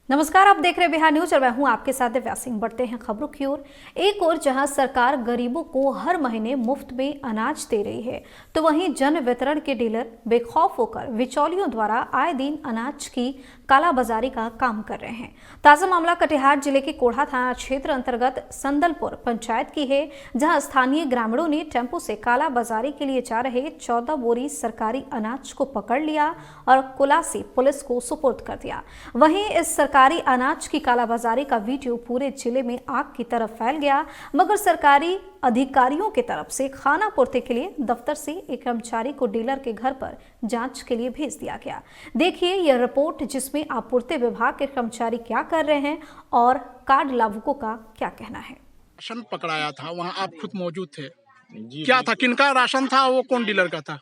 नमस्कार, आप देख रहे हैं बिहार न्यूज और मैं हूं आपके साथ दिव्या सिंह। बढ़ते हैं खबरों की ओर। एक ओर जहां सरकार गरीबों को हर महीने मुफ्त में अनाज दे रही है, तो वहीं जन वितरण के डीलर बेखौफ होकर बिचौलियों द्वारा आए दिन अनाज की कालाबाजारी का काम कर रहे हैं। ताजा मामला कटिहार जिले के कोढ़ा थाना क्षेत्र अंतर्गत संदलपुर पंचायत की है, जहां स्थानीय ग्रामीणों ने टेम्पो से कालाबाजारी के लिए जा रहे 14 बोरी सरकारी अनाज को पकड़ लिया और कुलासी पुलिस को सुपुर्द कर दिया। वहीं इस सरकारी अनाज की कालाबाजारी का वीडियो पूरे जिले में आग की तरफ फैल गया, मगर सरकारी अधिकारियों की तरफ से खाना पूर्ति के लिए दफ्तर से एक कर्मचारी को डीलर के घर पर जांच के लिए भेज दिया गया। देखिए यह रिपोर्ट, जिसमें आपूर्ति विभाग के कर्मचारी क्या कर रहे हैं और कार्ड लाभुकों का क्या कहना है। राशन पकड़ाया था, वहाँ आप खुद मौजूद थे। जी क्या था, किनका राशन था, वो कौन डीलर का था?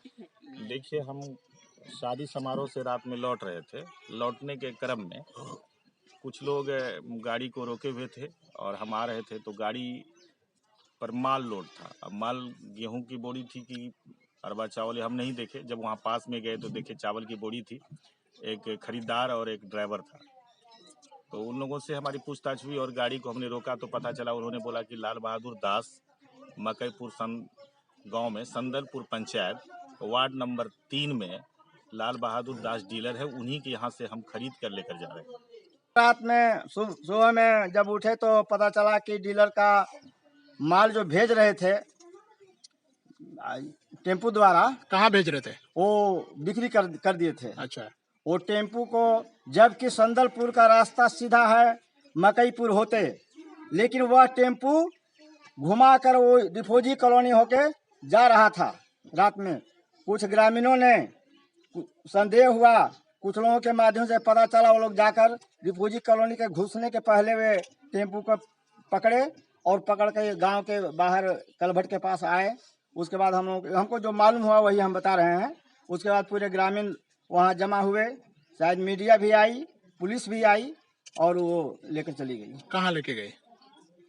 देखिए, हम शादी समारोह से रात में लौट रहे थे। लौटने के क्रम में कुछ लोग गाड़ी को रोके हुए थे और हम आ रहे थे, तो गाड़ी पर माल लोड था। अब माल गेहूं की बोरी थी कि अरबा चावल, हम नहीं देखे। जब वहाँ पास में गए तो देखे चावल की बोरी थी। एक खरीदार और एक ड्राइवर था। तो उन लोगों से हमारी पूछताछ हुई और गाड़ी को हमने रोका तो पता चला, उन्होंने बोला कि लाल बहादुर दास मकईपुर गांव में संदलपुर पंचायत वार्ड नंबर 3 में लाल बहादुर दास डीलर है, उन्हीं के यहाँ से हम खरीद कर लेकर जा रहे हैं। रात में सुबह में जब उठे तो पता चला कि डीलर का माल जो भेज रहे थे टेम्पू द्वारा, कहाँ भेज रहे थे? वो बिक्री कर दिए थे। अच्छा। वो टेम्पू को, जबकि संदलपुर का रास्ता सीधा है मकईपुर होते, लेकिन वह टेम्पू घुमाकर वो डिफोजी कॉलोनी होके जा रहा था। रात में कुछ ग्रामीणों ने संदेह हुआ, कुछ लोगों के माध्यम से पता चला, वो लोग जाकर रिफूजी कॉलोनी के घुसने के पहले वे टेम्पू को पकड़े और पकड़ के गांव के बाहर कलभट के पास आए। उसके बाद हमको जो मालूम हुआ वही हम बता रहे हैं। उसके बाद पूरे ग्रामीण वहां जमा हुए, शायद मीडिया भी आई, पुलिस भी आई और वो लेकर चली गई। कहाँ लेके गए?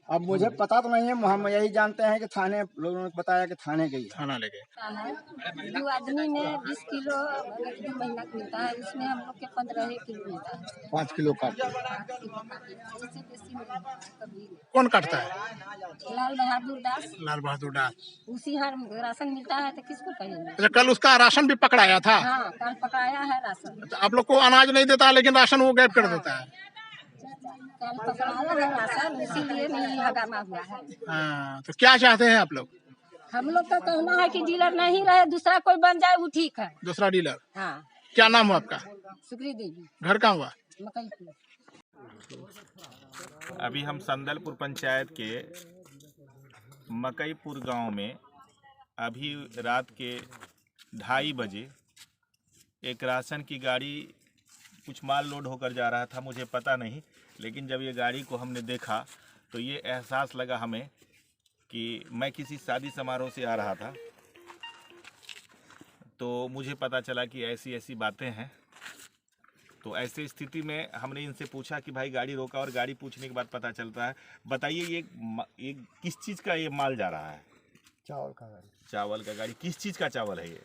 अब मुझे पता तो नहीं है, हम यही जानते हैं कि थाने, लोगों ने बताया कि थाने गई। थाना ले गए। जो आदमी में 20 किलो अगर 2 महीना का मिलता है, उसमें हम लोग के 15 किलो मिलता है। 5 किलो का इससे बेसी मिलता है कभी। कौन काटता है? लाल बहादुर दास, लाल बहादुर दास। उसी हर राशन मिलता है तो किसको कहेंगे। अच्छा, कल उसका राशन भी पकड़ाया था? हाँ, कल पकाया है राशन। तो आप लोग को अनाज नहीं देता, लेकिन राशन वो गायब कर देता है। कल पकड़ाया है राशन, इसीलिए नहीं हगामा हुआ है। हाँ, तो क्या चाहते हैं आप लोग? हम लोग का कहना है कि डीलर नहीं रहे, दूसरा कोई बन जाए, वो ठीक है। दूसरा डीलर? हाँ। क्या नाम हुआ आपका? सुक्री देवी, घर कहाँ हुआ? मकईपुर। अभी हम संदलपुर पंचायत के मकईपुर गांव में अभी रात के 2:30 बजे एक राशन की गाड़ी, कुछ माल लोड होकर जा रहा था, मुझे पता नहीं, लेकिन जब ये गाड़ी को हमने देखा तो ये एहसास लगा हमें कि मैं किसी शादी समारोह से आ रहा था। तो मुझे पता चला कि ऐसी ऐसी बातें हैं। तो ऐसी स्थिति में हमने इनसे पूछा कि भाई गाड़ी रोका, और गाड़ी पूछने के बाद पता चलता है, बताइए ये किस चीज़ का ये माल जा रहा है? चावल का गाड़ी। चावल का गाड़ी? किस चीज़ का चावल है ये?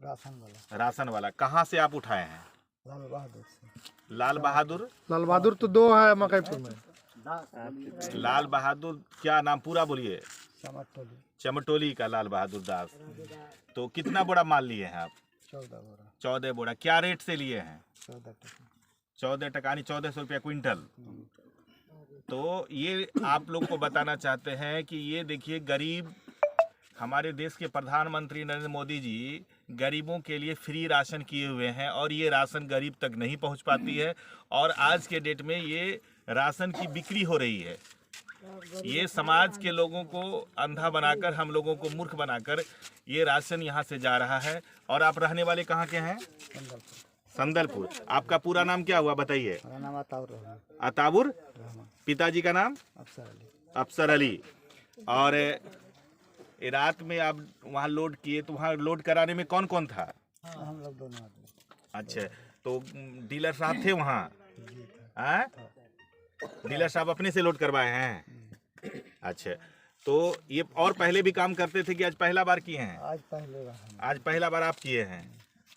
राशन वाला। राशन वाला। कहाँ से आप उठाए हैं? लाल बहादुर से। लाल बहादुर? लाल बहादुर तो 2 है मकईपुर में। लाल बहादुर क्या नाम पूरा बोलिए? चमटोली। चमटोली का लाल बहादुर दास। तो कितना बड़ा माल लिए हैं आप? 14 बोरा। 14 बोरा। क्या रेट से लिए हैं? 14 टका। 14 टका यानी 1400 रुपया क्विंटल। तो ये आप लोग को बताना चाहते हैं कि ये देखिए, गरीब, हमारे देश के प्रधानमंत्री नरेंद्र मोदी जी गरीबों के लिए फ्री राशन किए हुए हैं, और ये राशन गरीब तक नहीं पहुंच पाती है। और आज के डेट में ये राशन की बिक्री हो रही है। ये समाज के लोगों को अंधा बनाकर, हम लोगों को मूर्ख बनाकर ये राशन यहाँ से जा रहा है। और आप रहने वाले कहाँ के हैं? संदलपुर। आपका पूरा नाम क्या हुआ, बताइए? मेरा नाम अताउर। अताबुर? पिताजी का नाम? अफसर अली। और रात में आप वहाँ लोड किए, तो वहाँ लोड कराने में कौन कौन था? हम लोग दोनों आदमी। अच्छा, तो डीलर साहब थे वहाँ? हाँ, डीलर साहब अपने से लोड करवाए हैं? अच्छा, तो ये और पहले भी काम करते थे कि आज पहला बार किए हैं? आज पहला बार आप किए हैं।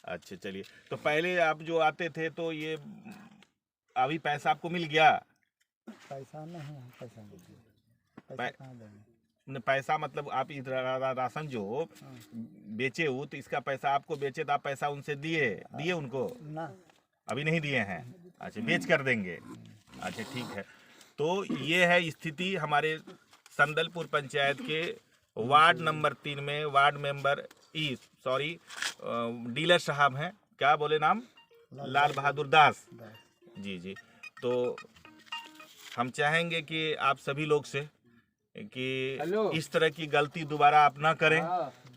अच्छा, चलिए। तो पहले आप जो आते थे तो ये अभी पैसा आपको मिल गया? पैसा नहीं है, पैसा नहीं, पै- कहाँ देंगे? पैसा मतलब आप इधर राशन जो बेचे हो तो इसका पैसा आपको बेचे तो आप पैसा उनसे दिए उनको? ना, अभी नहीं दिए हैं। अच्छा, बेच कर देंगे। अच्छा, ठीक है। तो ये है स्थिति हमारे संदलपुर पंचायत के वार्ड नंबर 3 में। वार्ड मेंबर डीलर साहब हैं, क्या बोले नाम? लाल बहादुर दास जी जी। तो हम चाहेंगे कि आप सभी लोग से कि इस तरह की गलती दोबारा आप ना करें,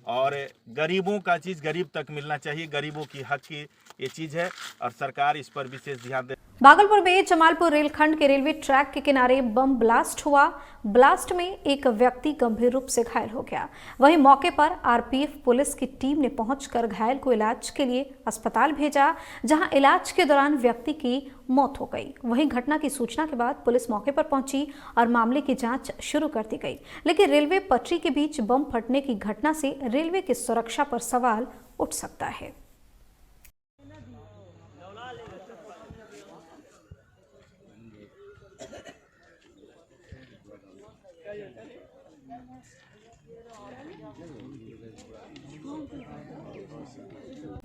और गरीबों का चीज़ गरीब तक मिलना चाहिए। गरीबों की हक की ये चीज़ है और सरकार इस पर विशेष ध्यान दे। भागलपुर में जमालपुर रेलखंड के रेलवे ट्रैक के किनारे बम ब्लास्ट हुआ। ब्लास्ट में एक व्यक्ति गंभीर रूप से घायल हो गया। वहीं मौके पर आरपीएफ पुलिस की टीम ने पहुंचकर घायल को इलाज के लिए अस्पताल भेजा, जहां इलाज के दौरान व्यक्ति की मौत हो गई। वहीं घटना की सूचना के बाद पुलिस मौके पर पहुंची और मामले की जांच शुरू कर दी गई। लेकिन रेलवे पटरी के बीच बम फटने की घटना से रेलवे की सुरक्षा पर सवाल उठ सकता है।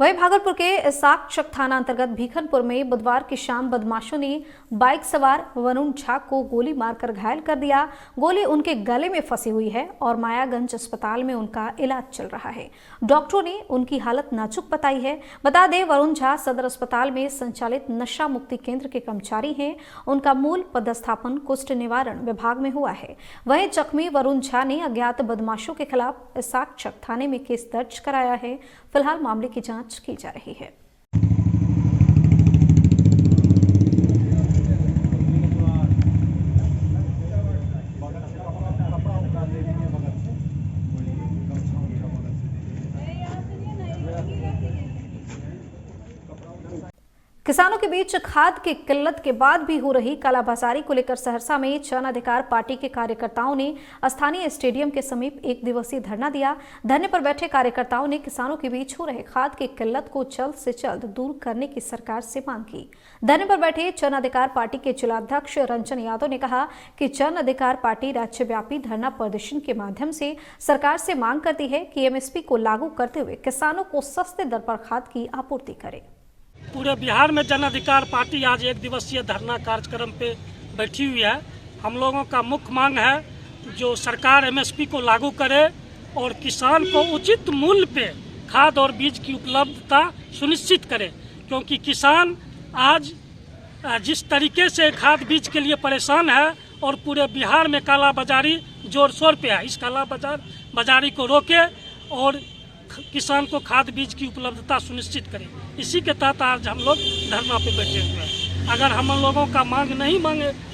वहीं भागलपुर के साक्षक थाना अंतर्गत भीखनपुर में बुधवार की शाम बदमाशों ने बाइक सवार वरुण झा को गोली मारकर घायल कर दिया। गोली उनके गले में फंसी हुई है और मायागंज अस्पताल में उनका इलाज चल रहा है। डॉक्टरों ने उनकी हालत नाजुक बताई है। बता दें, वरुण झा सदर अस्पताल में संचालित नशा मुक्ति केंद्र के कर्मचारी हैं। उनका मूल पदस्थापन कुष्ठ निवारण विभाग में हुआ है। वहीं जख्मी वरुण झा ने अज्ञात बदमाशों के खिलाफ साक्षक थाने में केस दर्ज कराया है। फिलहाल मामले की जांच की जा रही है। किसानों के बीच खाद की किल्लत के बाद भी हो रही कालाबाजारी को लेकर सहरसा में जन अधिकार पार्टी के कार्यकर्ताओं ने स्थानीय स्टेडियम के समीप एक दिवसीय धरना दिया। धरने पर बैठे कार्यकर्ताओं ने किसानों के बीच हो रहे खाद की किल्लत को जल्द से जल्द दूर करने की सरकार से मांग की। धरने पर बैठे जन अधिकार पार्टी के जिलाध्यक्ष रंजन यादव ने कहा कि जन अधिकार पार्टी राज्यव्यापी धरना प्रदर्शन के माध्यम से सरकार से मांग करती है कि एमएसपी को लागू करते हुए किसानों को सस्ते दर पर खाद की आपूर्ति करे। पूरे बिहार में जन अधिकार पार्टी आज एक दिवसीय धरना कार्यक्रम पे बैठी हुई है। हम लोगों का मुख्य मांग है जो सरकार एमएसपी को लागू करे और किसान को उचित मूल्य पे खाद और बीज की उपलब्धता सुनिश्चित करे, क्योंकि किसान आज जिस तरीके से खाद बीज के लिए परेशान है और पूरे बिहार में काला बाजारी जोर शोर पे है, इस काला बाजारी को रोके और किसान को खाद बीज की उपलब्धता सुनिश्चित करें। इसी के तहत आज हम लोग धरना पे बैठे हुए हैं। अगर हम लोगों का मांग नहीं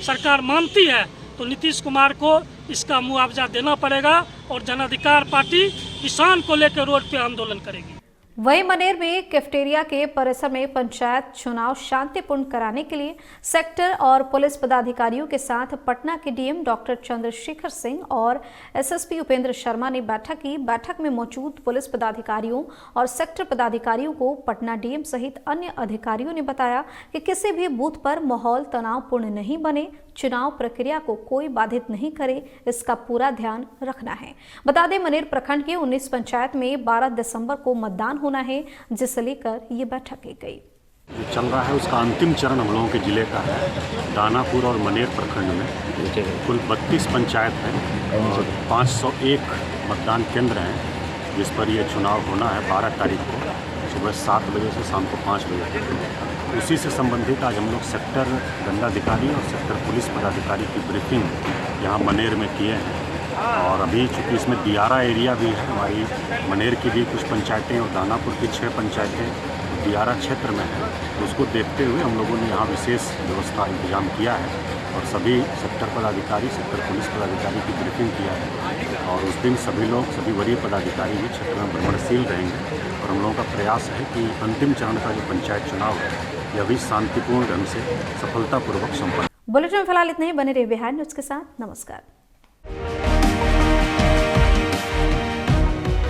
सरकार मानती है तो नीतीश कुमार को इसका मुआवजा देना पड़ेगा और जन अधिकार पार्टी किसान को लेकर रोड पे आंदोलन करेगी। वहीं मनेर में कैफेटेरिया के परिसर में पंचायत चुनाव शांतिपूर्ण कराने के लिए सेक्टर और पुलिस पदाधिकारियों के साथ पटना के डीएम डॉक्टर चंद्रशेखर सिंह और एसएसपी उपेंद्र शर्मा ने बैठक की। बैठक में मौजूद पुलिस पदाधिकारियों और सेक्टर पदाधिकारियों को पटना डीएम सहित अन्य अधिकारियों ने बताया कि किसी भी बूथ पर माहौल तनावपूर्ण नहीं बने, चुनाव प्रक्रिया को कोई बाधित नहीं करे, इसका पूरा ध्यान रखना है। बता दें, मनेर प्रखंड के 19 पंचायत में 12 दिसंबर को मतदान होना है, जिसे लेकर ये बैठक की गई। जो चल रहा है उसका अंतिम चरण हम लोगों के जिले का है। दानापुर और मनेर प्रखंड में कुल 32 पंचायत हैं और 501 मतदान केंद्र हैं, जिस पर ये चुनाव होना है 12 तारीख को सुबह 7 बजे से शाम को 5 बजे तक। उसी से संबंधित आज हम लोग सेक्टर दंडाधिकारी और सेक्टर पुलिस पदाधिकारी की ब्रीफिंग यहाँ मनेर में किए हैं। और अभी चूँकि इसमें दियारा एरिया भी है, हमारी मनेर की भी कुछ पंचायतें और दानापुर की 6 पंचायतें दियारा क्षेत्र में है, तो उसको देखते हुए हम लोगों ने यहाँ विशेष व्यवस्था इंतजाम किया है और सभी सेक्टर पदाधिकारी, सेक्टर पुलिस पदाधिकारी की ब्रीफिंग किया है। और उस दिन सभी वरीय पदाधिकारी भी क्षेत्र में भ्रमणशील रहेंगे और हम लोगों का प्रयास है कि अंतिम चरण का जो पंचायत चुनाव है यह भी शांतिपूर्ण ढंग से सफलतापूर्वक संपन्न। बुलेटिन में फिलहाल इतने ही। बने रहिए बिहार न्यूज के साथ। नमस्कार।